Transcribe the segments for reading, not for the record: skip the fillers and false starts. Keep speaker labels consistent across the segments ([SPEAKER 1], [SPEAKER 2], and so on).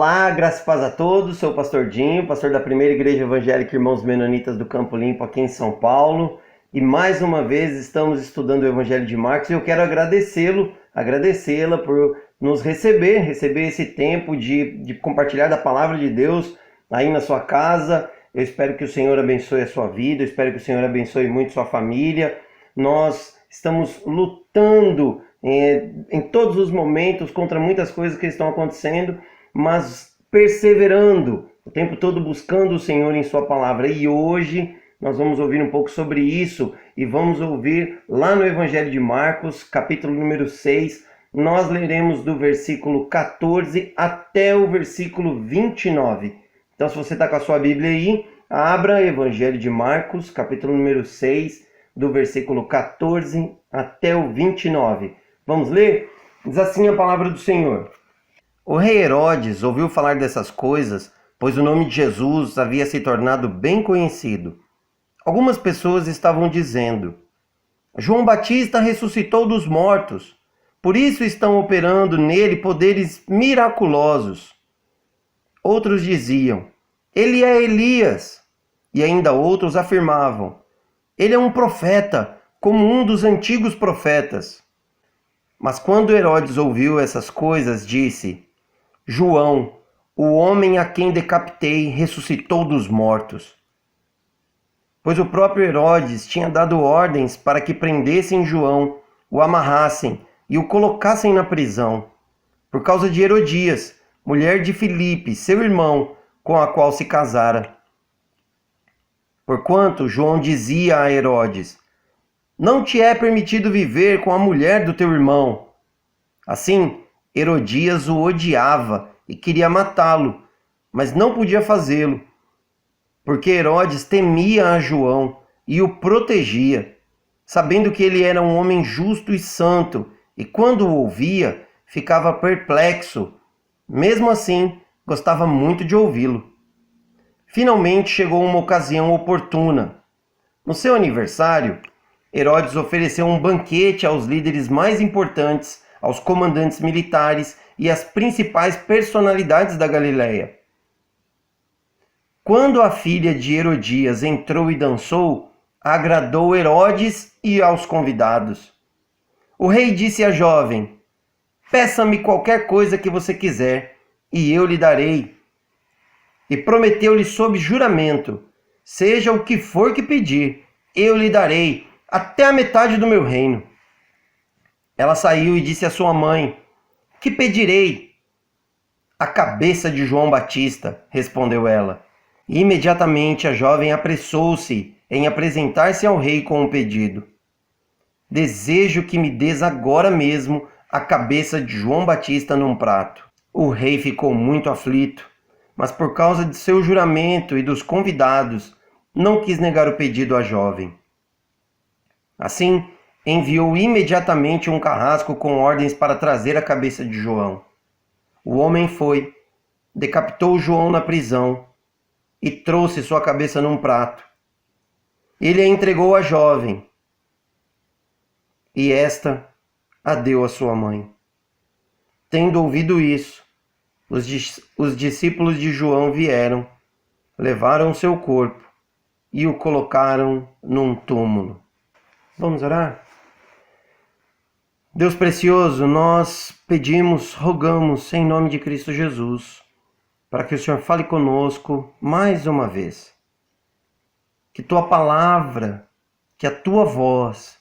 [SPEAKER 1] Olá, graça e paz a todos, sou o pastor Dinho, pastor da Primeira Igreja Evangélica Irmãos Menonitas do Campo Limpo aqui em São Paulo, e mais uma vez estamos estudando o Evangelho de Marcos e eu quero agradecê-la por nos receber esse tempo de compartilhar da Palavra de Deus aí na sua casa. Eu espero que o Senhor abençoe a sua vida, eu espero que o Senhor abençoe muito sua família. Nós estamos lutando em todos os momentos contra muitas coisas que estão acontecendo, mas perseverando, o tempo todo buscando o Senhor em sua palavra. E hoje nós vamos ouvir um pouco sobre isso e vamos ouvir lá no Evangelho de Marcos, capítulo número 6. Nós leremos do versículo 14 até o versículo 29. Então, se você está com a sua Bíblia aí, abra Evangelho de Marcos, capítulo número 6, do versículo 14 até o 29. Vamos ler? Diz assim a palavra do Senhor. O rei Herodes ouviu falar dessas coisas, pois o nome de Jesus havia se tornado bem conhecido. Algumas pessoas estavam dizendo: João Batista ressuscitou dos mortos, por isso estão operando nele poderes miraculosos. Outros diziam: ele é Elias. E ainda outros afirmavam: ele é um profeta, como um dos antigos profetas. Mas quando Herodes ouviu essas coisas, disse: João, o homem a quem decapitei, ressuscitou dos mortos. Pois o próprio Herodes tinha dado ordens para que prendessem João, o amarrassem e o colocassem na prisão, por causa de Herodias, mulher de Filipe, seu irmão, com a qual se casara. Porquanto João dizia a Herodes: não te é permitido viver com a mulher do teu irmão. Assim, Herodias o odiava e queria matá-lo, mas não podia fazê-lo, porque Herodes temia a João e o protegia, sabendo que ele era um homem justo e santo, e quando o ouvia, ficava perplexo. Mesmo assim, gostava muito de ouvi-lo. Finalmente chegou uma ocasião oportuna. No seu aniversário, Herodes ofereceu um banquete aos líderes mais importantes, aos comandantes militares e às principais personalidades da Galileia. Quando a filha de Herodias entrou e dançou, agradou Herodes e aos convidados. O rei disse à jovem: peça-me qualquer coisa que você quiser, e eu lhe darei. E prometeu-lhe sob juramento: seja o que for que pedir, eu lhe darei, até a metade do meu reino. Ela saiu e disse à sua mãe: que pedirei? A cabeça de João Batista, respondeu ela. E imediatamente a jovem apressou-se em apresentar-se ao rei com o pedido: desejo que me des agora mesmo a cabeça de João Batista num prato. O rei ficou muito aflito, mas por causa de seu juramento e dos convidados, não quis negar o pedido à jovem. Assim, enviou imediatamente um carrasco com ordens para trazer a cabeça de João. O homem foi, decapitou João na prisão e trouxe sua cabeça num prato. Ele a entregou à jovem, e esta a deu à sua mãe. Tendo ouvido isso, os discípulos de João vieram, levaram seu corpo e o colocaram num túmulo. Vamos orar? Deus precioso, nós pedimos, rogamos em nome de Cristo Jesus, para que o Senhor fale conosco mais uma vez. Que tua palavra, que a tua voz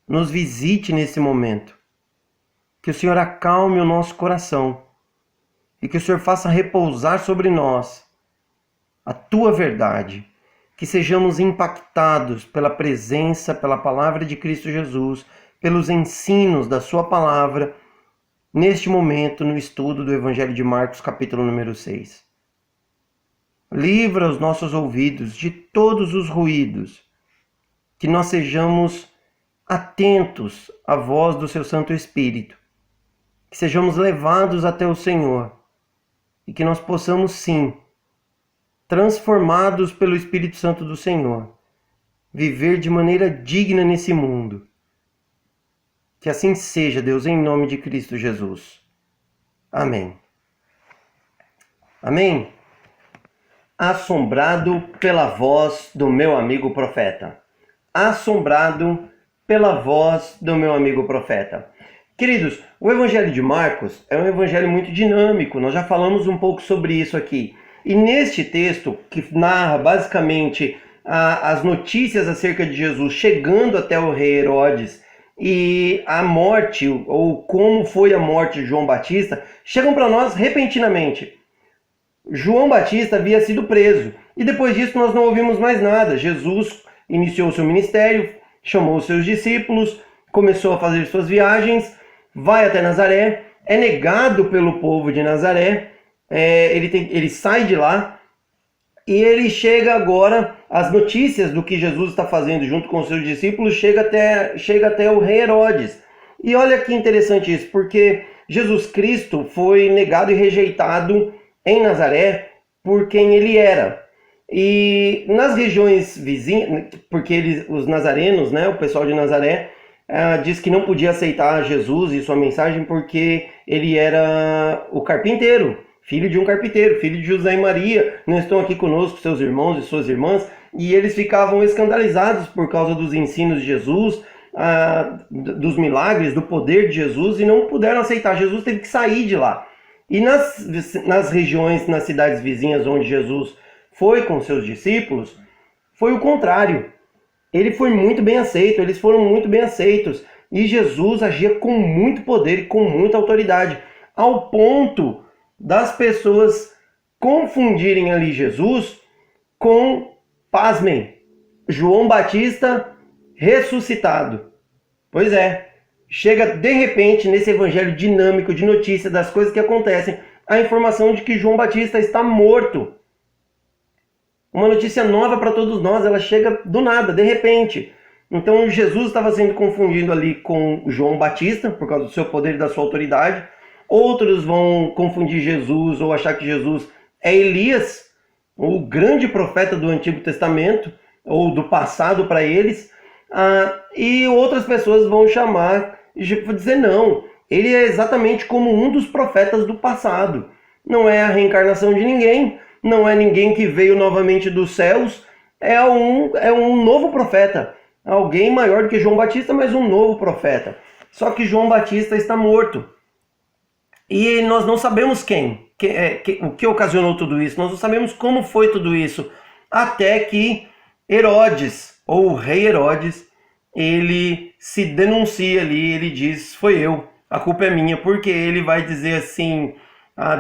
[SPEAKER 1] nos visite nesse momento. Que o Senhor acalme o nosso coração e que o Senhor faça repousar sobre nós a tua verdade. Que sejamos impactados pela presença, pela palavra de Cristo Jesus, pelos ensinos da sua palavra, neste momento no estudo do Evangelho de Marcos, capítulo número 6. Livra os nossos ouvidos de todos os ruídos, que nós sejamos atentos à voz do seu Santo Espírito, que sejamos levados até o Senhor e que nós possamos sim, transformados pelo Espírito Santo do Senhor, viver de maneira digna nesse mundo. Que assim seja, Deus, em nome de Cristo Jesus. Amém. Amém? Assombrado pela voz do meu amigo profeta. Assombrado pela voz do meu amigo profeta. Queridos, o Evangelho de Marcos é um evangelho muito dinâmico, nós já falamos um pouco sobre isso aqui. E neste texto, que narra basicamente as notícias acerca de Jesus chegando até o rei Herodes e a morte, ou como foi a morte de João Batista, chegam para nós repentinamente. João Batista havia sido preso e depois disso nós não ouvimos mais nada. Jesus iniciou seu ministério, chamou seus discípulos, começou a fazer suas viagens, vai até Nazaré, é negado pelo povo de Nazaré, ele sai de lá e ele chega agora, as notícias do que Jesus está fazendo junto com seus discípulos chega até o rei Herodes. E olha que interessante isso, porque Jesus Cristo foi negado e rejeitado em Nazaré por quem ele era. E nas regiões vizinhas, porque os nazarenos, né, o pessoal de Nazaré, diz que não podia aceitar Jesus e sua mensagem porque ele era o carpinteiro, filho de um carpinteiro, filho de José e Maria, não estão aqui conosco seus irmãos e suas irmãs, e eles ficavam escandalizados por causa dos ensinos de Jesus, dos milagres, do poder de Jesus, e não puderam aceitar. Jesus teve que sair de lá. E nas regiões, nas cidades vizinhas onde Jesus foi com seus discípulos, foi o contrário. Ele foi muito bem aceito, eles foram muito bem aceitos. E Jesus agia com muito poder e com muita autoridade, ao ponto das pessoas confundirem ali Jesus com, pasmem, João Batista ressuscitado. Pois é, chega de repente nesse evangelho dinâmico de notícia das coisas que acontecem, a informação de que João Batista está morto. Uma notícia nova para todos nós, ela chega do nada, de repente. Então Jesus estava sendo confundido ali com João Batista, por causa do seu poder e da sua autoridade. Outros vão confundir Jesus ou achar que Jesus é Elias, o grande profeta do Antigo Testamento, ou do passado para eles. E outras pessoas vão chamar e dizer não, ele é exatamente como um dos profetas do passado. Não é a reencarnação de ninguém, não é ninguém que veio novamente dos céus, é um novo profeta. Alguém maior do que João Batista, mas um novo profeta. Só que João Batista está morto. E nós não sabemos o que ocasionou tudo isso, nós não sabemos como foi tudo isso, até que Herodes, ou o rei Herodes, ele se denuncia ali, ele diz, foi eu, a culpa é minha, porque ele vai dizer assim,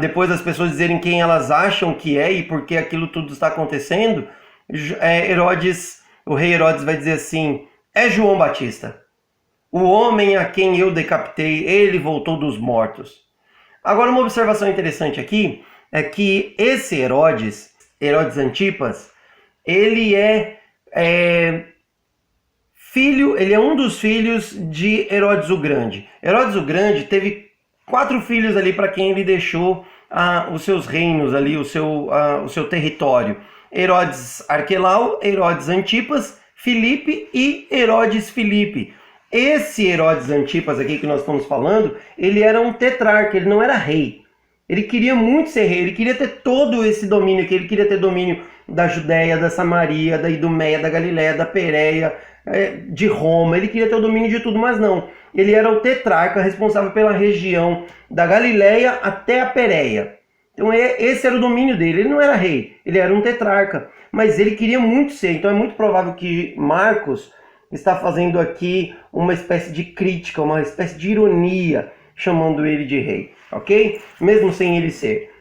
[SPEAKER 1] depois das pessoas dizerem quem elas acham que é e por que aquilo tudo está acontecendo, o rei Herodes vai dizer assim, é João Batista, o homem a quem eu decapitei, ele voltou dos mortos. Agora, uma observação interessante aqui é que esse Herodes Antipas, ele é um dos filhos de Herodes o Grande. Herodes o Grande teve 4 filhos ali para quem ele deixou os seus reinos ali, o seu território. Herodes Arquelau, Herodes Antipas, Filipe e Herodes Filipe. Esse Herodes Antipas aqui que nós estamos falando, ele era um tetrarca, ele não era rei. Ele queria muito ser rei, ele queria ter todo esse domínio aqui, ele queria ter domínio da Judéia, da Samaria, da Idumeia, da Galiléia, da Pérea, de Roma, ele queria ter o domínio de tudo, mas não. Ele era o tetrarca responsável pela região da Galiléia até a Pérea. Então esse era o domínio dele, ele não era rei, ele era um tetrarca, mas ele queria muito ser, então é muito provável que Marcos está fazendo aqui uma espécie de crítica, uma espécie de ironia, chamando ele de rei, ok? Mesmo sem ele ser.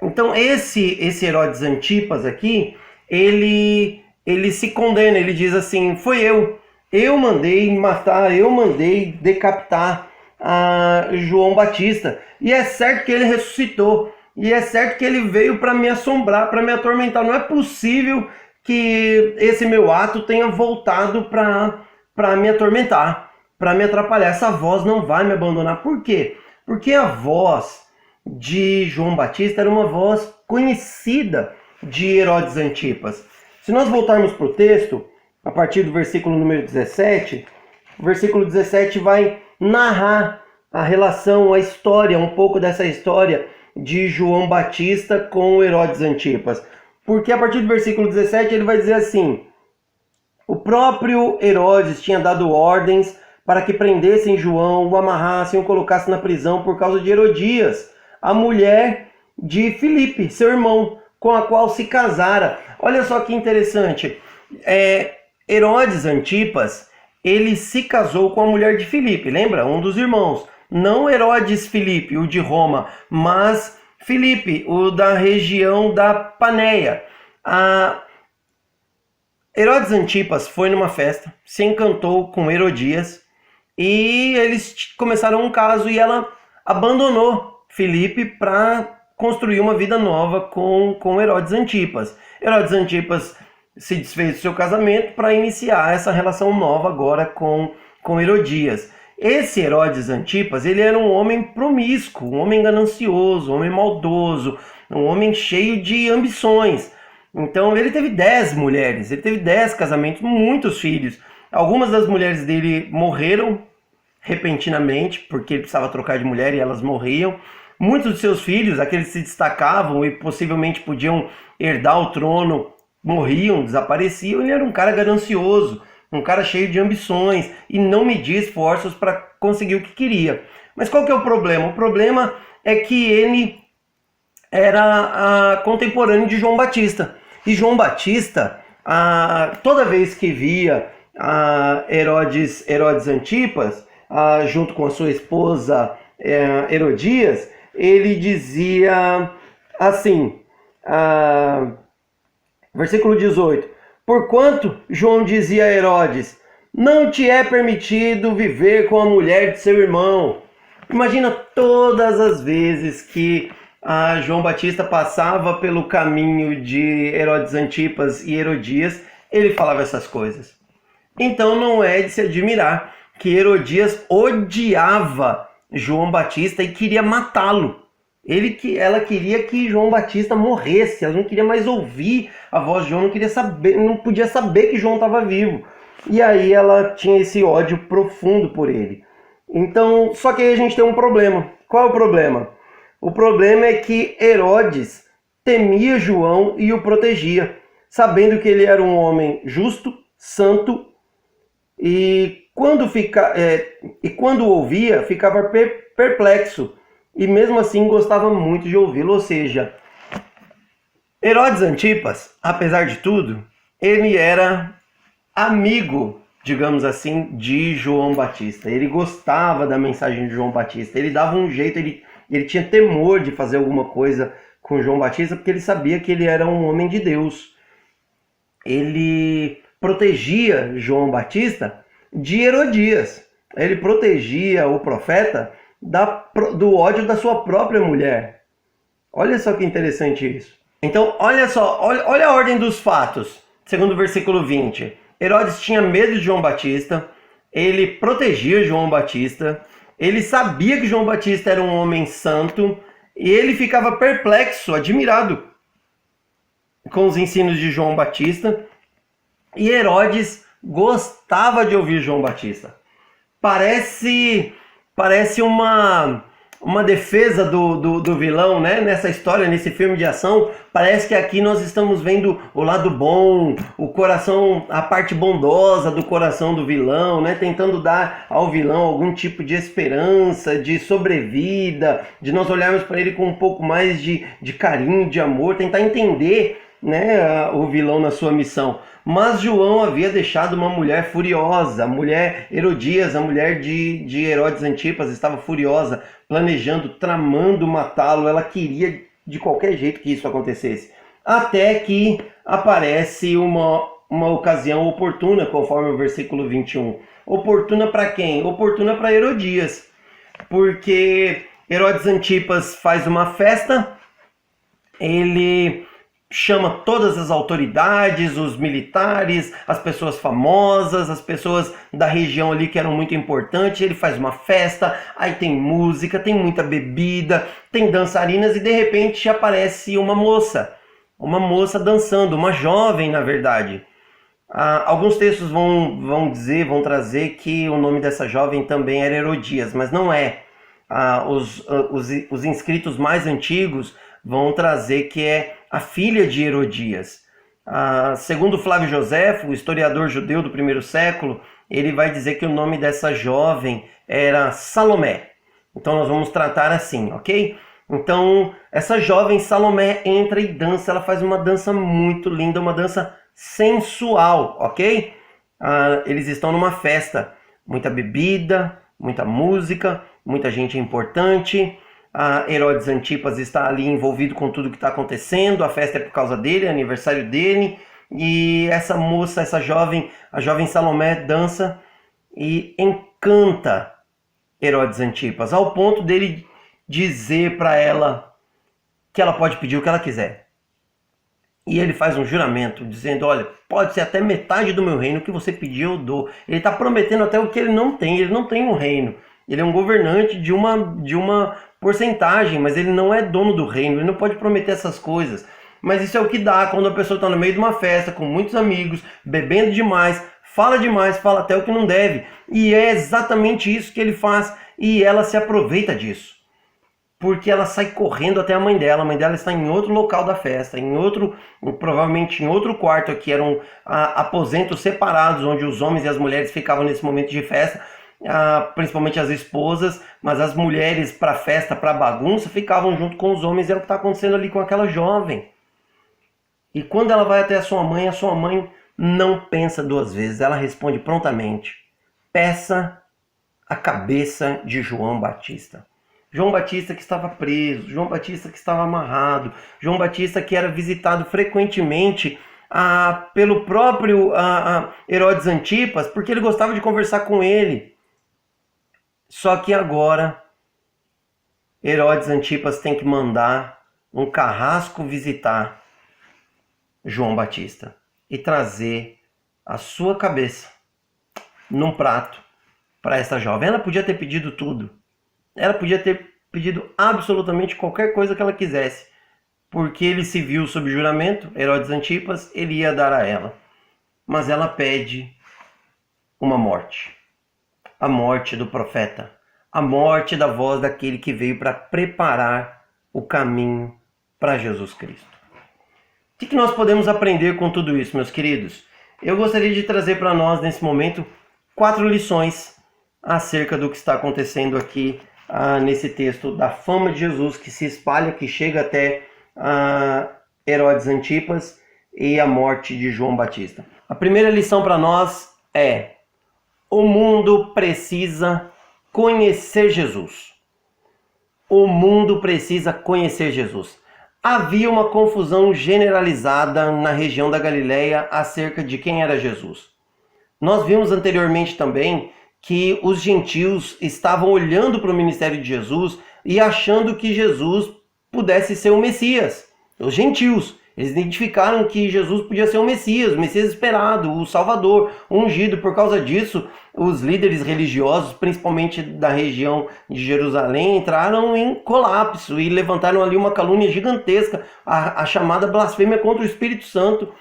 [SPEAKER 1] Então esse Herodes Antipas aqui, ele se condena, ele diz assim, foi eu mandei matar, eu mandei decapitar João Batista, e é certo que ele ressuscitou, e é certo que ele veio para me assombrar, para me atormentar, não é possível que esse meu ato tenha voltado para me atormentar, para me atrapalhar. Essa voz não vai me abandonar. Por quê? Porque a voz de João Batista era uma voz conhecida de Herodes Antipas. Se nós voltarmos para o texto, a partir do versículo número 17, o versículo 17 vai narrar a relação, a história, um pouco dessa história de João Batista com Herodes Antipas? Porque a partir do versículo 17 ele vai dizer assim: o próprio Herodes tinha dado ordens para que prendessem João, o amarrassem, o colocassem na prisão por causa de Herodias, a mulher de Filipe, seu irmão, com a qual se casara. Olha só que interessante. Herodes Antipas, ele se casou com a mulher de Filipe, lembra? Um dos irmãos. Não Herodes Filipe, o de Roma, mas Filipe, o da região da Paneia. Herodes Antipas foi numa festa, se encantou com Herodias e eles começaram um caso e ela abandonou Filipe para construir uma vida nova com Herodes Antipas. Herodes Antipas se desfez do seu casamento para iniciar essa relação nova agora com Herodias. Esse Herodes Antipas, ele era um homem promíscuo, um homem ganancioso, um homem maldoso, um homem cheio de ambições. Então ele teve 10 mulheres, ele teve 10 casamentos, muitos filhos. Algumas das mulheres dele morreram repentinamente, porque ele precisava trocar de mulher e elas morriam. Muitos dos seus filhos, aqueles que se destacavam e possivelmente podiam herdar o trono, morriam, desapareciam. Ele era um cara ganancioso, um cara cheio de ambições e não media esforços para conseguir o que queria. Mas qual que é o problema? O problema é que ele era contemporâneo de João Batista. E João Batista, toda vez que via Herodes Antipas, junto com a sua esposa Herodias, ele dizia assim, versículo 18: porquanto João dizia a Herodes, não te é permitido viver com a mulher de seu irmão. Imagina todas as vezes que João Batista passava pelo caminho de Herodes Antipas e Herodias, ele falava essas coisas. Então não é de se admirar que Herodias odiava João Batista e queria matá-lo. Ela queria que João Batista morresse, ela não queria mais ouvir a voz de João, não podia saber que João estava vivo. E aí ela tinha esse ódio profundo por ele. Então, só que aí a gente tem um problema. Qual é o problema? O problema é que Herodes temia João e o protegia, sabendo que ele era um homem justo, santo, e quando ouvia, ficava perplexo, e mesmo assim gostava muito de ouvi-lo. Ou seja, Herodes Antipas, apesar de tudo, ele era amigo, digamos assim, de João Batista. Ele gostava da mensagem de João Batista, ele dava um jeito, ele tinha temor de fazer alguma coisa com João Batista, porque ele sabia que ele era um homem de Deus. Ele protegia João Batista de Herodias. Ele protegia o profeta do ódio da sua própria mulher. Olha só que interessante isso. Então, olha só, olha a ordem dos fatos, segundo o versículo 20. Herodes tinha medo de João Batista, ele protegia João Batista, ele sabia que João Batista era um homem santo, e ele ficava perplexo, admirado com os ensinos de João Batista, e Herodes gostava de ouvir João Batista. Parece uma defesa do vilão, né? Nessa história, nesse filme de ação, parece que aqui nós estamos vendo o lado bom, o coração, a parte bondosa do coração do vilão, né? Tentando dar ao vilão algum tipo de esperança, de sobrevida, de nós olharmos para ele com um pouco mais de carinho, de amor, tentar entender, né, o vilão na sua missão. Mas João havia deixado uma mulher furiosa, a mulher Herodias, a mulher de Herodes Antipas, estava furiosa, planejando, tramando matá-lo. Ela queria de qualquer jeito que isso acontecesse. Até que aparece uma ocasião oportuna, conforme o versículo 21. Oportuna para quem? Oportuna para Herodias. Porque Herodes Antipas faz uma festa, ele chama todas as autoridades, os militares, as pessoas famosas, as pessoas da região ali que eram muito importantes. Ele faz uma festa, aí tem música, tem muita bebida, tem dançarinas e de repente aparece uma moça dançando, uma jovem na verdade. Alguns textos vão trazer que o nome dessa jovem também era Herodias, mas não é. os inscritos mais antigos vão trazer que é a filha de Herodias. Segundo Flávio Joséfo, o historiador judeu do primeiro século, ele vai dizer que o nome dessa jovem era Salomé. Então nós vamos tratar assim, ok? Então essa jovem Salomé entra e dança, ela faz uma dança muito linda, uma dança sensual, ok? Eles estão numa festa, muita bebida, muita música, muita gente importante. Herodes Antipas está ali envolvido com tudo que está acontecendo, a festa é por causa dele, é aniversário dele, e essa moça, a jovem Salomé dança e encanta Herodes Antipas, ao ponto dele dizer para ela que ela pode pedir o que ela quiser. E ele faz um juramento dizendo, olha, pode ser até metade do meu reino, o que você pedir eu dou. Ele está prometendo até o que ele não tem um reino. Ele é um governante de uma porcentagem, mas ele não é dono do reino, ele não pode prometer essas coisas. Mas isso é o que dá quando a pessoa está no meio de uma festa, com muitos amigos, bebendo demais, fala até o que não deve. E é exatamente isso que ele faz, e ela se aproveita disso. Porque ela sai correndo até a mãe dela está em outro local da festa, provavelmente em outro quarto, que eram aposentos separados, onde os homens e as mulheres ficavam nesse momento de festa, principalmente as esposas, mas as mulheres para festa, para bagunça, ficavam junto com os homens. É o que está acontecendo ali com aquela jovem. E quando ela vai até a sua mãe não pensa duas vezes, ela responde prontamente, peça a cabeça de João Batista. João Batista que estava preso, João Batista que estava amarrado, João Batista que era visitado frequentemente pelo próprio Herodes Antipas, porque ele gostava de conversar com ele. Só que agora Herodes Antipas tem que mandar um carrasco visitar João Batista e trazer a sua cabeça num prato para essa jovem. Ela podia ter pedido tudo. Ela podia ter pedido absolutamente qualquer coisa que ela quisesse, porque ele se viu sob juramento, Herodes Antipas, ele ia dar a ela. Mas ela pede uma morte. A morte do profeta. A morte da voz daquele que veio para preparar o caminho para Jesus Cristo. O que nós podemos aprender com tudo isso, meus queridos? Eu gostaria de trazer para nós, nesse momento, 4 lições acerca do que está acontecendo aqui nesse texto, da fama de Jesus que se espalha, que chega até Herodes Antipas e a morte de João Batista. A primeira lição para nós é: o mundo precisa conhecer Jesus. O mundo precisa conhecer Jesus. Havia uma confusão generalizada na região da Galileia acerca de quem era Jesus. Nós vimos anteriormente também que os gentios estavam olhando para o ministério de Jesus e achando que Jesus pudesse ser o Messias. Os gentios, eles identificaram que Jesus podia ser o Messias esperado, o Salvador, o ungido. Por causa disso, os líderes religiosos, principalmente da região de Jerusalém, entraram em colapso e levantaram ali uma calúnia gigantesca, a chamada blasfêmia contra o Espírito Santo,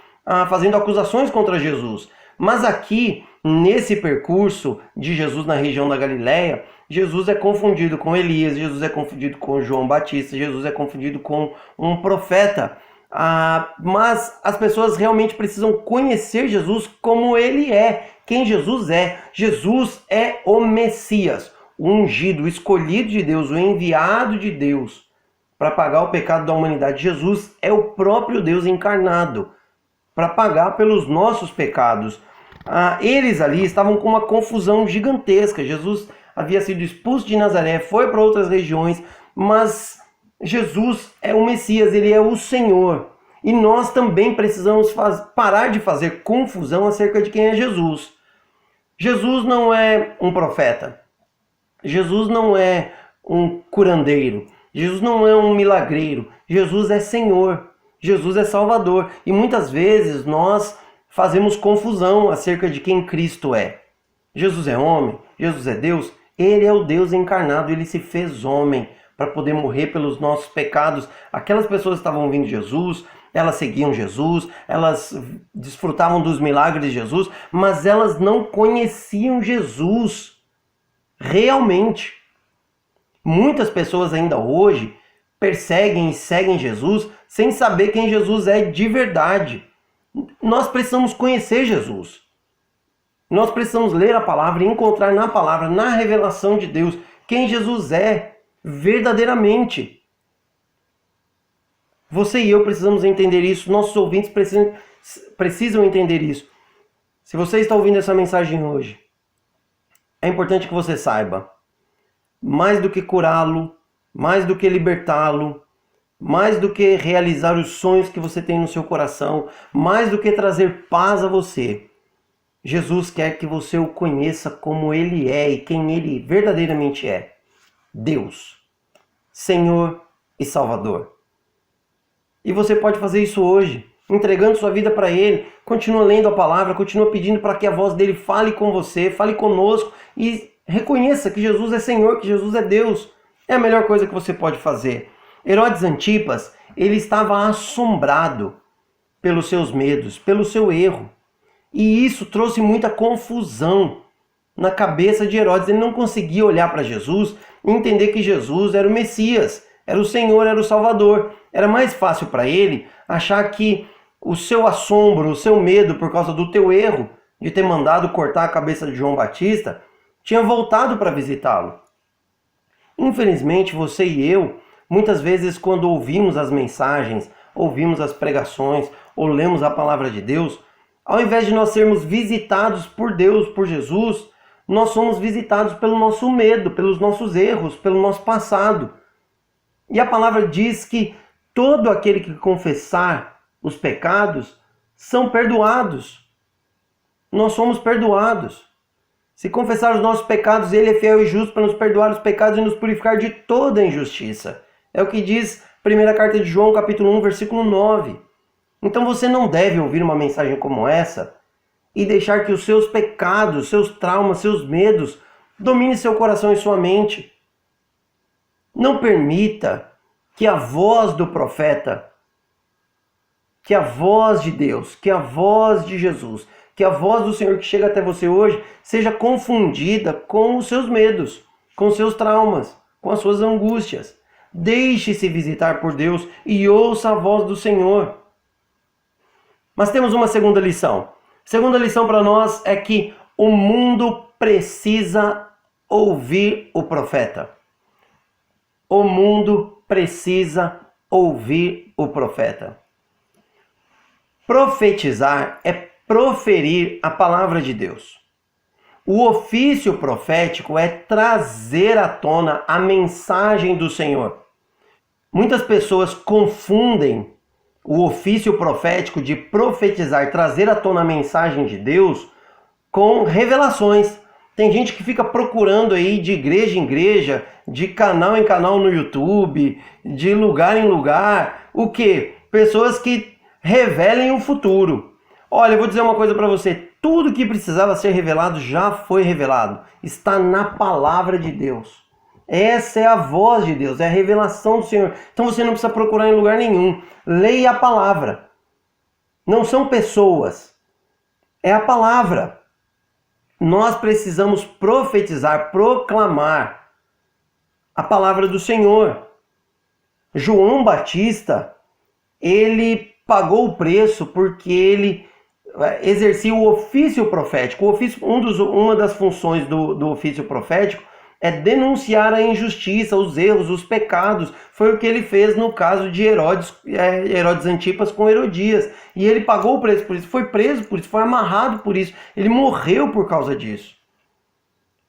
[SPEAKER 1] fazendo acusações contra Jesus. Mas aqui, nesse percurso de Jesus na região da Galileia, Jesus é confundido com Elias, Jesus é confundido com João Batista, Jesus é confundido com um profeta. Mas as pessoas realmente precisam conhecer Jesus como ele é, quem Jesus é. Jesus é o Messias, o ungido, o escolhido de Deus, o enviado de Deus para pagar o pecado da humanidade. Jesus é o próprio Deus encarnado para pagar pelos nossos pecados. Eles ali estavam com uma confusão gigantesca. Jesus havia sido expulso de Nazaré, foi para outras regiões, mas Jesus é o Messias, ele é o Senhor. E nós também precisamos parar de fazer confusão acerca de quem é Jesus. Jesus não é um profeta. Jesus não é um curandeiro. Jesus não é um milagreiro. Jesus é Senhor. Jesus é Salvador. E muitas vezes nós fazemos confusão acerca de quem Cristo é. Jesus é homem, Jesus é Deus. Ele é o Deus encarnado, ele se fez homem para poder morrer pelos nossos pecados. Aquelas pessoas que estavam ouvindo Jesus, elas seguiam Jesus, elas desfrutavam dos milagres de Jesus, mas elas não conheciam Jesus realmente. Muitas pessoas ainda hoje perseguem e seguem Jesus sem saber quem Jesus é de verdade. Nós precisamos conhecer Jesus. Nós precisamos ler a palavra e encontrar na palavra, na revelação de Deus, quem Jesus é verdadeiramente. Você e eu precisamos entender isso, nossos ouvintes precisam entender isso. Se você está ouvindo essa mensagem hoje, é importante que você saiba, mais do que curá-lo, mais do que libertá-lo, mais do que realizar os sonhos que você tem no seu coração, mais do que trazer paz a você, Jesus quer que você o conheça como Ele é e quem Ele verdadeiramente é. Deus, Senhor e Salvador. E você pode fazer isso hoje, entregando sua vida para Ele. Continua lendo a palavra, continua pedindo para que a voz dele fale com você, fale conosco e reconheça que Jesus é Senhor, que Jesus é Deus. É a melhor coisa que você pode fazer. Herodes Antipas, ele estava assombrado pelos seus medos, pelo seu erro. E isso trouxe muita confusão na cabeça de Herodes. Ele não conseguia olhar para Jesus e entender que Jesus era o Messias, era o Senhor, era o Salvador. Era mais fácil para ele achar que o seu assombro, o seu medo por causa do teu erro de ter mandado cortar a cabeça de João Batista, tinha voltado para visitá-lo. Infelizmente, você e eu, muitas vezes quando ouvimos as mensagens, ouvimos as pregações ou lemos a palavra de Deus, ao invés de nós sermos visitados por Deus, por Jesus, nós somos visitados pelo nosso medo, pelos nossos erros, pelo nosso passado. E a palavra diz que todo aquele que confessar os pecados são perdoados. Nós somos perdoados. Se confessar os nossos pecados, Ele é fiel e justo para nos perdoar os pecados e nos purificar de toda injustiça. É o que diz a primeira carta de João, capítulo 1, versículo 9. Então você não deve ouvir uma mensagem como essa e deixar que os seus pecados, seus traumas, seus medos dominem seu coração e sua mente. Não permita que a voz do profeta, que a voz de Deus, que a voz de Jesus, que a voz do Senhor que chega até você hoje seja confundida com os seus medos, com os seus traumas, com as suas angústias. Deixe-se visitar por Deus e ouça a voz do Senhor. Mas temos uma segunda lição. A segunda lição para nós é que o mundo precisa ouvir o profeta. O mundo precisa ouvir o profeta. Profetizar é proferir a palavra de Deus. O ofício profético é trazer à tona a mensagem do Senhor. Muitas pessoas confundem o ofício profético de profetizar, trazer à tona a mensagem de Deus, com revelações. Tem gente que fica procurando aí de igreja em igreja, de canal em canal no YouTube, de lugar em lugar, o quê? Pessoas que revelem o futuro. Olha, eu vou dizer uma coisa para você, tudo que precisava ser revelado já foi revelado. Está na palavra de Deus. Essa é a voz de Deus, é a revelação do Senhor. Então você não precisa procurar em lugar nenhum. Leia a palavra. Não são pessoas, é a palavra. Nós precisamos profetizar, proclamar a palavra do Senhor. João Batista, ele pagou o preço porque ele exercia o ofício profético. Uma das funções do ofício profético é denunciar a injustiça, os erros, os pecados. Foi o que ele fez no caso de Herodes Antipas com Herodias. E ele pagou o preço por isso, foi preso por isso, foi amarrado por isso. Ele morreu por causa disso.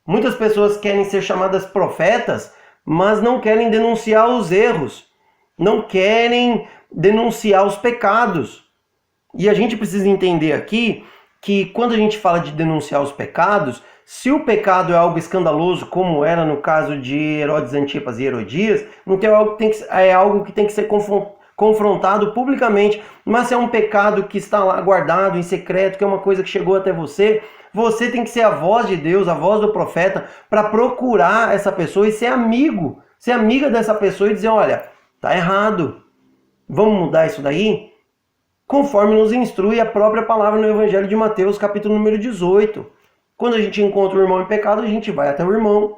[SPEAKER 1] Muitas pessoas querem ser chamadas profetas, mas não querem denunciar os erros. Não querem denunciar os pecados. E a gente precisa entender aqui que quando a gente fala de denunciar os pecados, se o pecado é algo escandaloso, como era no caso de Herodes Antipas e Herodias, então é algo que tem que ser confrontado publicamente. Mas se é um pecado que está lá guardado em secreto, que é uma coisa que chegou até você, você tem que ser a voz de Deus, a voz do profeta, para procurar essa pessoa e ser amigo, ser amiga dessa pessoa e dizer, olha, tá errado, vamos mudar isso daí? Conforme nos instrui a própria palavra no Evangelho de Mateus, capítulo número 18. Quando a gente encontra o irmão em pecado, a gente vai até o irmão,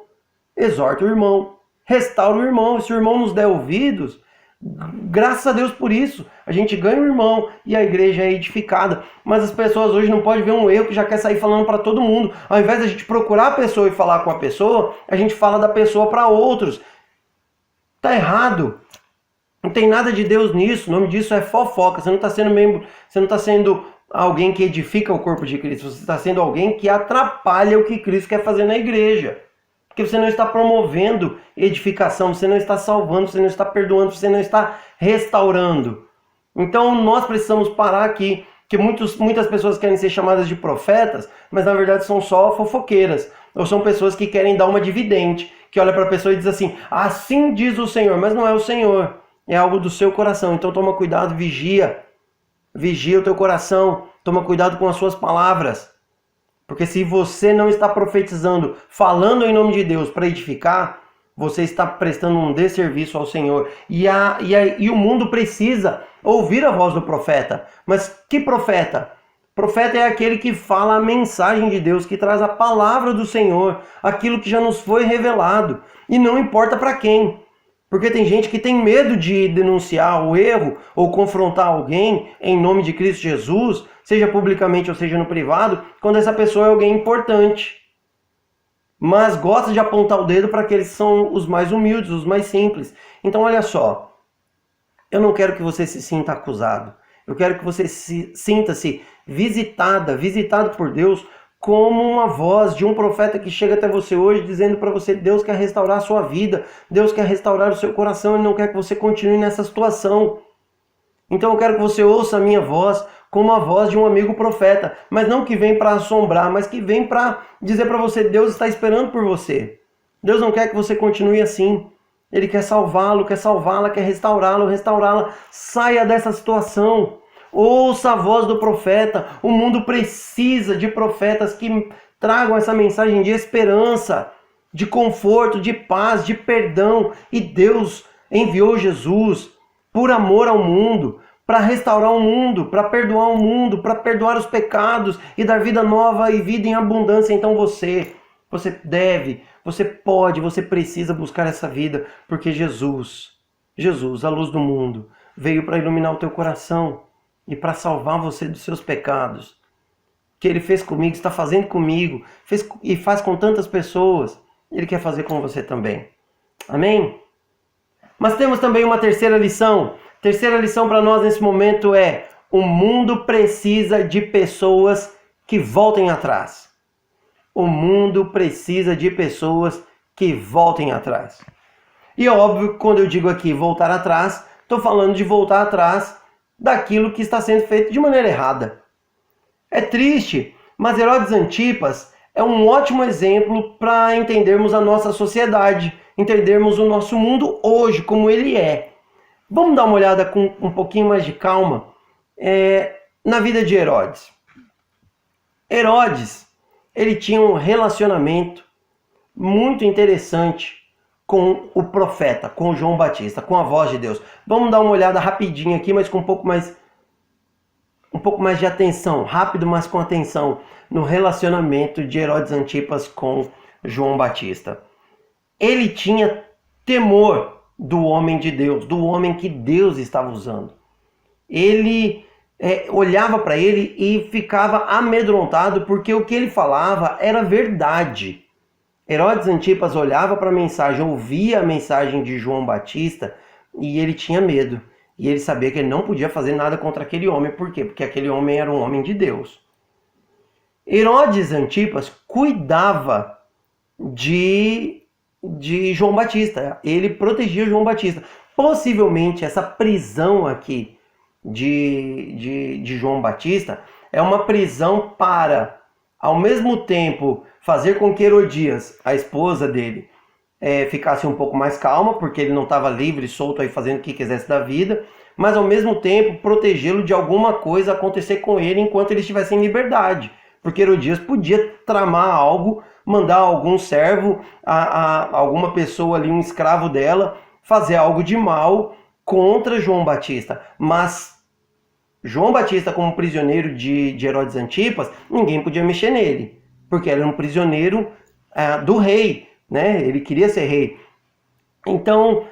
[SPEAKER 1] exorta o irmão. restaura o irmão. E se o irmão nos der ouvidos, graças a Deus por isso, a gente ganha o irmão e a igreja é edificada. Mas as pessoas hoje não podem ver um erro que já quer sair falando para todo mundo. Ao invés de a gente procurar a pessoa e falar com a pessoa, a gente fala da pessoa para outros. Tá errado. Não tem nada de Deus nisso. O nome disso é fofoca. Você não está sendo membro, você não está sendo alguém que edifica o corpo de Cristo. Você está sendo alguém que atrapalha o que Cristo quer fazer na igreja. Porque você não está promovendo edificação, você não está salvando, você não está perdoando, você não está restaurando. Então nós precisamos parar aqui, que muitas pessoas querem ser chamadas de profetas, mas na verdade são só fofoqueiras. Ou são pessoas que querem dar uma dividende, que olha para a pessoa e diz assim diz o Senhor, mas não é o Senhor. É algo do seu coração. Então toma cuidado, vigia. Vigia o teu coração. Toma cuidado com as suas palavras. Porque se você não está profetizando, falando em nome de Deus para edificar, você está prestando um desserviço ao Senhor. E o mundo precisa ouvir a voz do profeta. Mas que profeta? Profeta é aquele que fala a mensagem de Deus, que traz a palavra do Senhor, aquilo que já nos foi revelado. E não importa para quem. Porque tem gente que tem medo de denunciar o erro ou confrontar alguém em nome de Cristo Jesus, seja publicamente ou seja no privado, quando essa pessoa é alguém importante. Mas gosta de apontar o dedo para aqueles que são os mais humildes, os mais simples. Então olha só, eu não quero que você se sinta acusado. Eu quero que você sinta-se visitado por Deus, como uma voz de um profeta que chega até você hoje dizendo para você: Deus quer restaurar a sua vida, Deus quer restaurar o seu coração, Ele não quer que você continue nessa situação. Então eu quero que você ouça a minha voz como a voz de um amigo profeta, mas não que vem para assombrar, mas que vem para dizer para você: Deus está esperando por você. Deus não quer que você continue assim. Ele quer salvá-lo, quer salvá-la, quer restaurá-lo, restaurá-la. Saia dessa situação. Ouça a voz do profeta. O mundo precisa de profetas que tragam essa mensagem de esperança, de conforto, de paz, de perdão. E Deus enviou Jesus por amor ao mundo, para restaurar o mundo, para perdoar o mundo, para perdoar os pecados e dar vida nova e vida em abundância. Então você deve, você pode, você precisa buscar essa vida, porque Jesus, a luz do mundo, veio para iluminar o teu coração e para salvar você dos seus pecados. O que Ele fez comigo, está fazendo comigo, fez e faz com tantas pessoas, Ele quer fazer com você também. Amém? Mas temos também uma terceira lição. Terceira lição para nós nesse momento é: o mundo precisa de pessoas que voltem atrás. O mundo precisa de pessoas que voltem atrás. E é óbvio que quando eu digo aqui voltar atrás, estou falando de voltar atrás daquilo que está sendo feito de maneira errada. É triste, mas Herodes Antipas é um ótimo exemplo para entendermos a nossa sociedade, entendermos o nosso mundo hoje, como ele é. Vamos dar uma olhada com um pouquinho mais de calma na vida de Herodes. Herodes, ele tinha um relacionamento muito interessante com o profeta, com João Batista, com a voz de Deus. Vamos dar uma olhada rapidinho aqui, mas com um pouco mais de atenção, rápido, mas com atenção, no relacionamento de Herodes Antipas com João Batista. Ele tinha temor do homem de Deus, do homem que Deus estava usando. Ele olhava para ele e ficava amedrontado, porque o que ele falava era verdade. Herodes Antipas olhava para a mensagem, ouvia a mensagem de João Batista e ele tinha medo. E ele sabia que ele não podia fazer nada contra aquele homem. Por quê? Porque aquele homem era um homem de Deus. Herodes Antipas cuidava de João Batista. Ele protegia João Batista. Possivelmente essa prisão aqui de João Batista é uma prisão para, ao mesmo tempo, fazer com que Herodias, a esposa dele, ficasse um pouco mais calma, porque ele não estava livre, solto aí fazendo o que quisesse da vida, mas ao mesmo tempo protegê-lo de alguma coisa acontecer com ele enquanto ele estivesse em liberdade. Porque Herodias podia tramar algo, mandar algum servo, alguma pessoa ali, um escravo dela, fazer algo de mal contra João Batista. Mas João Batista, como prisioneiro de Herodes Antipas, ninguém podia mexer nele, porque ele era um prisioneiro do rei, né? Ele queria ser rei. Então,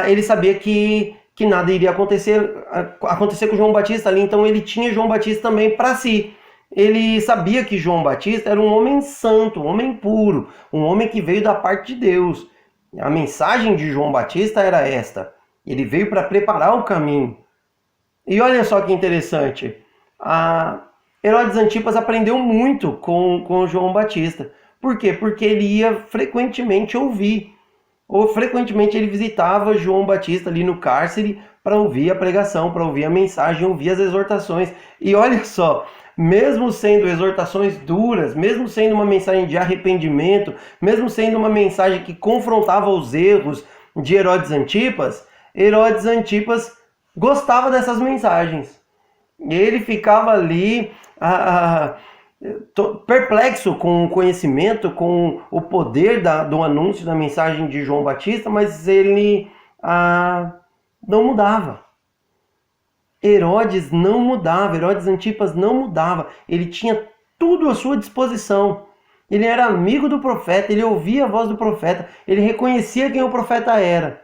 [SPEAKER 1] ele sabia que nada iria acontecer com João Batista ali, então ele tinha João Batista também para si. Ele sabia que João Batista era um homem santo, um homem puro, um homem que veio da parte de Deus. A mensagem de João Batista era esta: ele veio para preparar o caminho. E olha só que interessante, Herodes Antipas aprendeu muito com João Batista. Por quê? Porque ele ia frequentemente ouvir, ou frequentemente ele visitava João Batista ali no cárcere para ouvir a pregação, para ouvir a mensagem, ouvir as exortações. E olha só, mesmo sendo exortações duras, mesmo sendo uma mensagem de arrependimento, mesmo sendo uma mensagem que confrontava os erros de Herodes Antipas gostava dessas mensagens. Ele ficava ali perplexo com o conhecimento, com o poder do anúncio da mensagem de João Batista, mas ele não mudava. Herodes não mudava, Herodes Antipas não mudava. Ele tinha tudo à sua disposição. Ele era amigo do profeta, ele ouvia a voz do profeta, ele reconhecia quem o profeta era.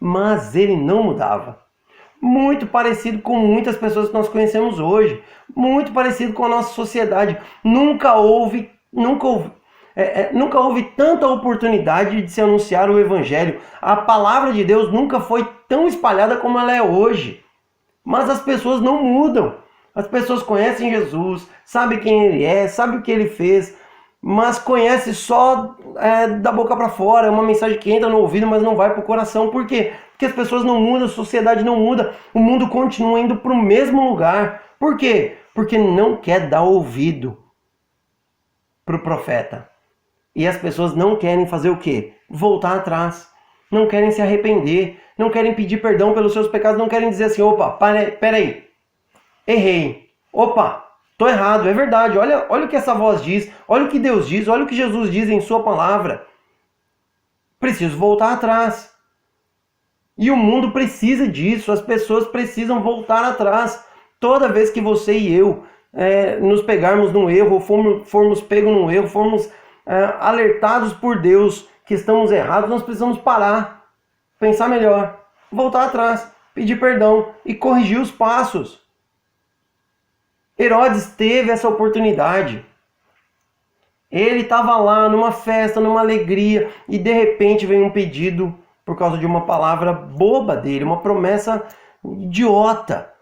[SPEAKER 1] Mas ele não mudava. Muito parecido com muitas pessoas que nós conhecemos hoje. Muito parecido com a nossa sociedade. Nunca houve tanta oportunidade de se anunciar o Evangelho. A palavra de Deus nunca foi tão espalhada como ela é hoje. Mas as pessoas não mudam. As pessoas conhecem Jesus, sabem quem ele é, sabem o que ele fez, mas conhece só da boca para fora. É uma mensagem que entra no ouvido, mas não vai para o coração. Por quê? Porque as pessoas não mudam, a sociedade não muda, o mundo continua indo para o mesmo lugar. Por quê? Porque não quer dar ouvido para o profeta. E as pessoas não querem fazer o quê? Voltar atrás. Não querem se arrepender, não querem pedir perdão pelos seus pecados, não querem dizer assim: opa, peraí, errei, opa, tô errado, é verdade, olha o que essa voz diz, olha o que Deus diz, olha o que Jesus diz em sua palavra. Preciso voltar atrás. E o mundo precisa disso, as pessoas precisam voltar atrás. Toda vez que você e eu nos pegarmos num erro, formos pegos num erro, formos alertados por Deus que estamos errados, nós precisamos parar, pensar melhor, voltar atrás, pedir perdão e corrigir os passos. Herodes teve essa oportunidade. Ele estava lá numa festa, numa alegria, e de repente vem um pedido por causa de uma palavra boba dele, uma promessa idiota.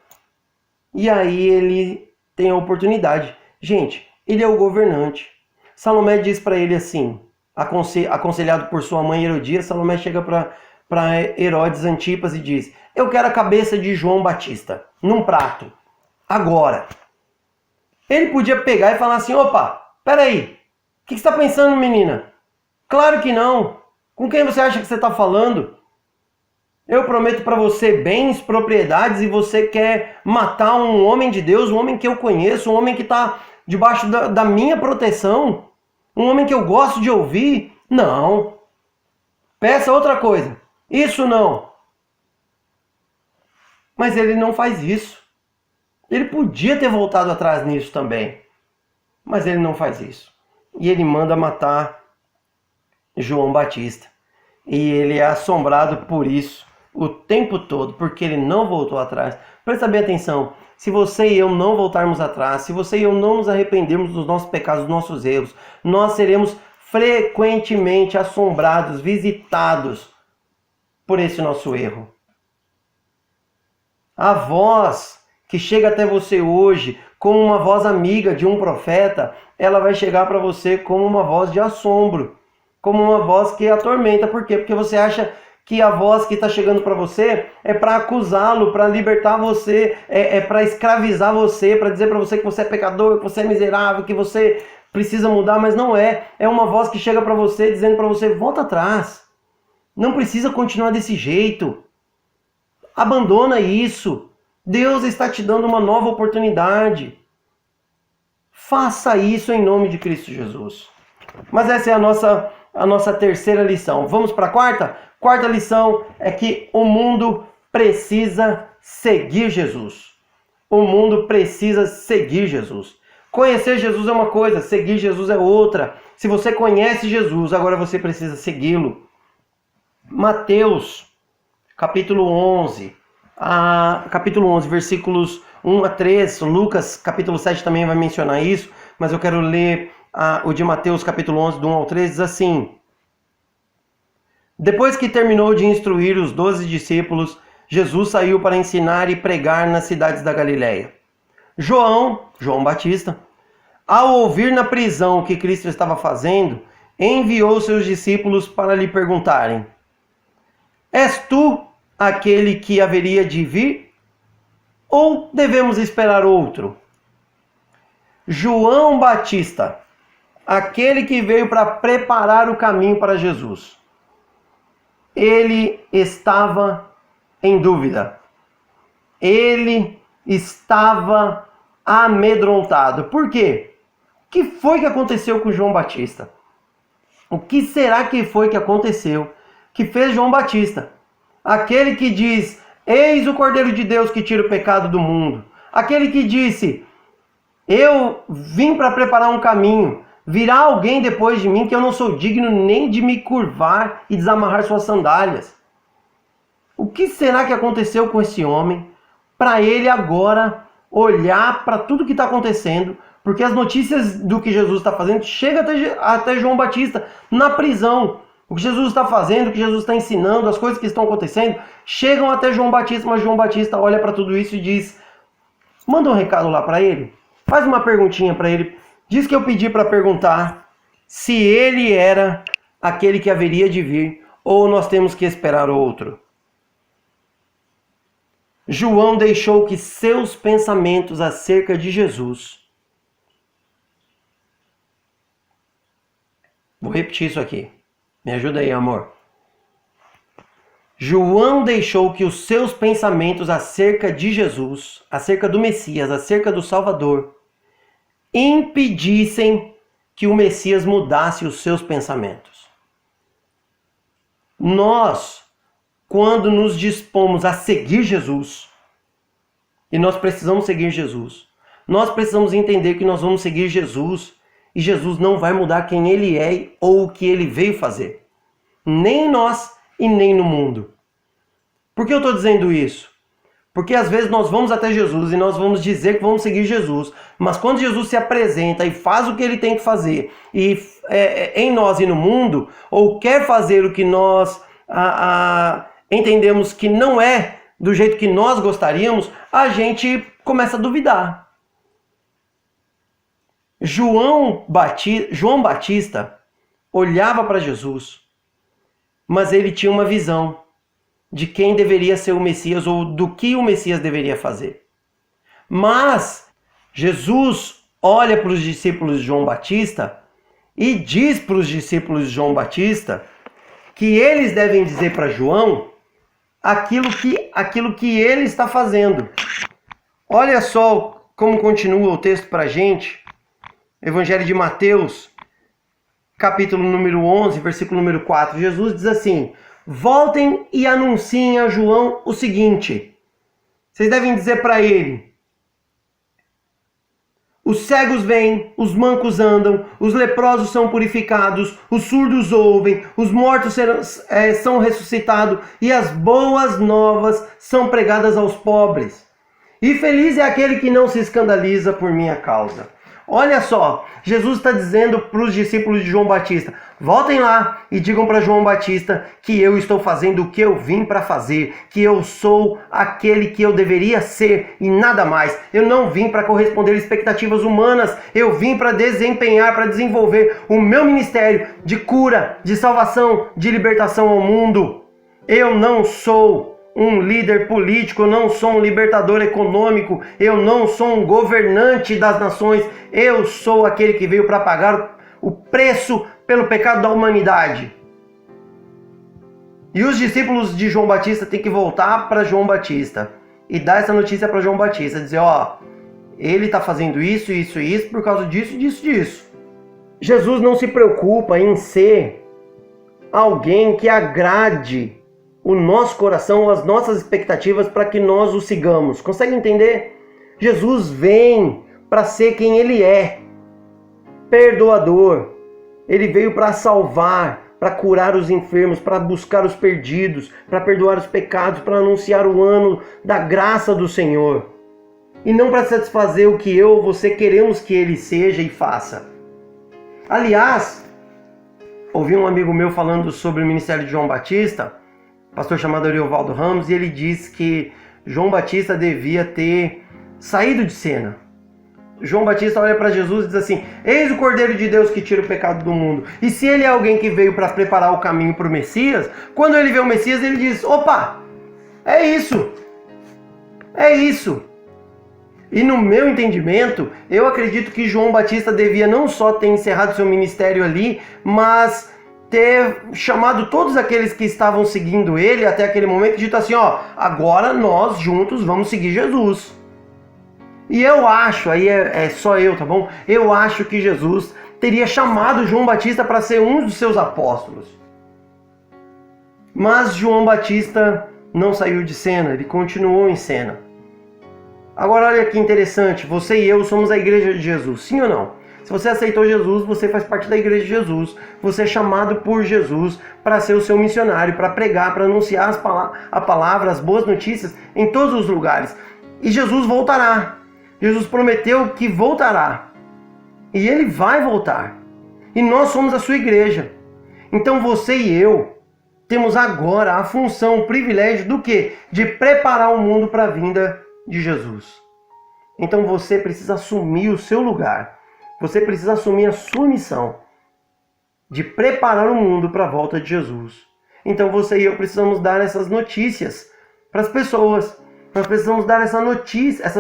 [SPEAKER 1] E aí ele tem a oportunidade. Gente, ele é o governante. Salomé diz para ele assim, aconselhado por sua mãe Herodias, Salomé chega para Herodes Antipas e diz: eu quero a cabeça de João Batista, num prato, agora. Ele podia pegar e falar assim: opa, peraí, o que você está pensando, menina? Claro que não. Com quem você acha que você está falando? Eu prometo para você bens, propriedades, e você quer matar um homem de Deus, um homem que eu conheço, um homem que está debaixo da minha proteção, um homem que eu gosto de ouvir? Não. Peça outra coisa. Isso não. Mas ele não faz isso. Ele podia ter voltado atrás nisso também. Mas ele não faz isso. E ele manda matar João Batista. E ele é assombrado por isso o tempo todo, porque ele não voltou atrás. Presta bem atenção. Se você e eu não voltarmos atrás, se você e eu não nos arrependermos dos nossos pecados, dos nossos erros, nós seremos frequentemente assombrados, visitados por esse nosso erro. A voz que chega até você hoje como uma voz amiga de um profeta, ela vai chegar para você como uma voz de assombro, como uma voz que atormenta. Por quê? Porque você acha que a voz que está chegando para você é para acusá-lo, para libertar você, é para escravizar você, para dizer para você que você é pecador, que você é miserável, que você precisa mudar, mas não é. É uma voz que chega para você dizendo para você: volta atrás, não precisa continuar desse jeito, abandona isso, Deus está te dando uma nova oportunidade. Faça isso em nome de Cristo Jesus. Mas essa é a nossa terceira lição. Vamos para a quarta? Quarta lição é que o mundo precisa seguir Jesus. O mundo precisa seguir Jesus. Conhecer Jesus é uma coisa, seguir Jesus é outra. Se você conhece Jesus, agora você precisa segui-lo. Mateus, capítulo 11, versículos 1 a 3, Lucas, capítulo 7 também vai mencionar isso, mas eu quero ler o de Mateus, capítulo 11, do 1 ao 3, diz assim: Depois que terminou de instruir os 12 discípulos, Jesus saiu para ensinar e pregar nas cidades da Galiléia. João Batista, ao ouvir na prisão o que Cristo estava fazendo, enviou seus discípulos para lhe perguntarem: És tu aquele que haveria de vir? Ou devemos esperar outro? João Batista, aquele que veio para preparar o caminho para Jesus, ele estava em dúvida. Ele estava amedrontado. Por quê? O que foi que aconteceu com João Batista? O que será que foi que aconteceu que fez João Batista, aquele que diz: Eis o Cordeiro de Deus que tira o pecado do mundo, aquele que disse: Eu vim para preparar um caminho, virá alguém depois de mim que eu não sou digno nem de me curvar e desamarrar suas sandálias. O que será que aconteceu com esse homem para ele agora olhar para tudo que está acontecendo? Porque as notícias do que Jesus está fazendo chegam até João Batista na prisão. O que Jesus está fazendo, o que Jesus está ensinando, as coisas que estão acontecendo, chegam até João Batista, mas João Batista olha para tudo isso e diz: manda um recado lá para ele, faz uma perguntinha para ele, diz que eu pedi para perguntar se ele era aquele que haveria de vir ou nós temos que esperar outro. João deixou que seus pensamentos acerca de Jesus... Vou repetir isso aqui. Me ajuda aí, amor. João deixou que os seus pensamentos acerca de Jesus, acerca do Messias, acerca do Salvador, impedissem que o Messias mudasse os seus pensamentos. Nós, quando nos dispomos a seguir Jesus, e nós precisamos seguir Jesus, nós precisamos entender que nós vamos seguir Jesus, e Jesus não vai mudar quem Ele é ou o que Ele veio fazer. Nem em nós e nem no mundo. Por que eu estou dizendo isso? Porque às vezes nós vamos até Jesus e nós vamos dizer que vamos seguir Jesus. Mas quando Jesus se apresenta e faz o que Ele tem que fazer e em nós e no mundo, ou quer fazer o que nós entendemos que não é do jeito que nós gostaríamos, a gente começa a duvidar. João Batista olhava para Jesus, mas ele tinha uma visão de quem deveria ser o Messias ou do que o Messias deveria fazer. Mas Jesus olha para os discípulos de João Batista e diz para os discípulos de João Batista que eles devem dizer para João aquilo que ele está fazendo. Olha só como continua o texto para a gente. Evangelho de Mateus, capítulo número 11, versículo número 4. Jesus diz assim: voltem e anunciem a João o seguinte. Vocês devem dizer para ele: os cegos vêm, os mancos andam, os leprosos são purificados, os surdos ouvem, os mortos são ressuscitados e as boas novas são pregadas aos pobres. E feliz é aquele que não se escandaliza por minha causa. Olha só, Jesus está dizendo para os discípulos de João Batista: voltem lá e digam para João Batista que eu estou fazendo o que eu vim para fazer, que eu sou aquele que eu deveria ser e nada mais. Eu não vim para corresponder a expectativas humanas, eu vim para desempenhar, para desenvolver o meu ministério de cura, de salvação, de libertação ao mundo. Eu não sou um líder político, eu não sou um libertador econômico, eu não sou um governante das nações, eu sou aquele que veio para pagar o preço pelo pecado da humanidade. E os discípulos de João Batista têm que voltar para João Batista e dar essa notícia para João Batista, dizer: ó, ele está fazendo isso, isso e isso por causa disso, disso, disso. Jesus não se preocupa em ser alguém que agrade o nosso coração, as nossas expectativas para que nós o sigamos. Consegue entender? Jesus vem para ser quem Ele é. Perdoador. Ele veio para salvar, para curar os enfermos, para buscar os perdidos, para perdoar os pecados, para anunciar o ano da graça do Senhor. E não para satisfazer o que eu ou você queremos que Ele seja e faça. Aliás, ouvi um amigo meu falando sobre o ministério de João Batista, pastor chamado Ariovaldo Ramos, e ele disse que João Batista devia ter saído de cena. João Batista olha para Jesus e diz assim: eis o Cordeiro de Deus que tira o pecado do mundo. E se ele é alguém que veio para preparar o caminho para o Messias, quando ele vê o Messias ele diz: opa, é isso, é isso. E no meu entendimento, eu acredito que João Batista devia não só ter encerrado seu ministério ali, mas ter chamado todos aqueles que estavam seguindo ele até aquele momento e dito assim: ó, agora nós juntos vamos seguir Jesus. E eu acho, aí é só eu, tá bom? Eu acho que Jesus teria chamado João Batista para ser um dos seus apóstolos. Mas João Batista não saiu de cena, ele continuou em cena. Agora olha que interessante, você e eu somos a igreja de Jesus, sim ou não? Se você aceitou Jesus, você faz parte da igreja de Jesus. Você é chamado por Jesus para ser o seu missionário, para pregar, para anunciar a palavra, as boas notícias em todos os lugares. E Jesus voltará. Jesus prometeu que voltará. E Ele vai voltar. E nós somos a sua igreja. Então você e eu temos agora a função, o privilégio do quê? De preparar o mundo para a vinda de Jesus. Então você precisa assumir o seu lugar. Você precisa assumir a sua missão de preparar o mundo para a volta de Jesus. Então você e eu precisamos dar essas notícias para as pessoas. Nós precisamos dar essas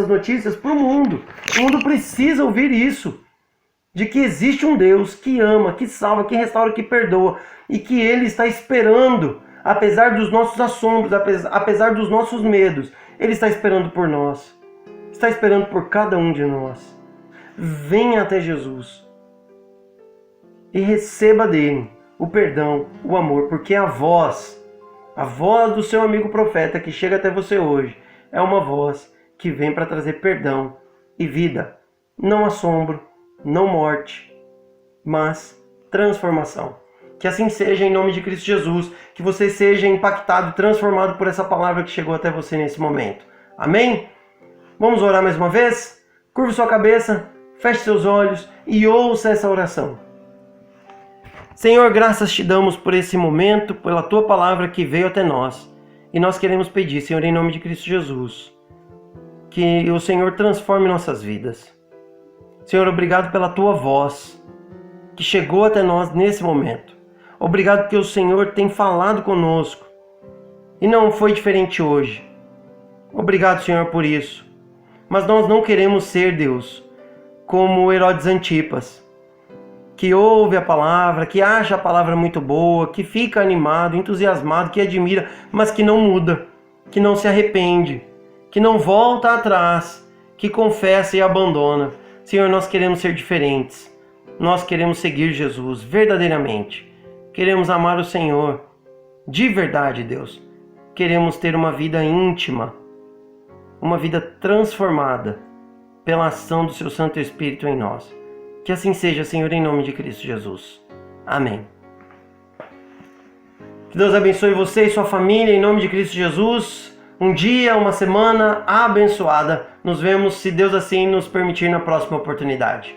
[SPEAKER 1] notícias para o mundo. O mundo precisa ouvir isso. De que existe um Deus que ama, que salva, que restaura, que perdoa. E que Ele está esperando, apesar dos nossos assombros, apesar dos nossos medos. Ele está esperando por nós. Está esperando por cada um de nós. Venha até Jesus. E receba dele o perdão, o amor. Porque a voz do seu amigo profeta que chega até você hoje, é uma voz que vem para trazer perdão e vida. Não assombro, não morte, mas transformação. Que assim seja em nome de Cristo Jesus. Que você seja impactado, transformado por essa palavra que chegou até você nesse momento. Amém? Vamos orar mais uma vez? Curve sua cabeça, feche seus olhos e ouça essa oração. Senhor, graças te damos por esse momento, pela tua palavra que veio até nós. E nós queremos pedir, Senhor, em nome de Cristo Jesus, que o Senhor transforme nossas vidas. Senhor, obrigado pela tua voz que chegou até nós nesse momento. Obrigado que o Senhor tem falado conosco e não foi diferente hoje. Obrigado, Senhor, por isso. Mas nós não queremos ser, Deus, como Herodes Antipas, que ouve a palavra, que acha a palavra muito boa, que fica animado, entusiasmado, que admira, mas que não muda, que não se arrepende, que não volta atrás, que confessa e abandona. Senhor, nós queremos ser diferentes. Nós queremos seguir Jesus verdadeiramente. Queremos amar o Senhor de verdade, Deus. Queremos ter uma vida íntima, uma vida transformada pela ação do Seu Santo Espírito em nós. Que assim seja, Senhor, em nome de Cristo Jesus. Amém. Que Deus abençoe você e sua família, em nome de Cristo Jesus. Um dia, uma semana abençoada. Nos vemos, se Deus assim nos permitir, na próxima oportunidade.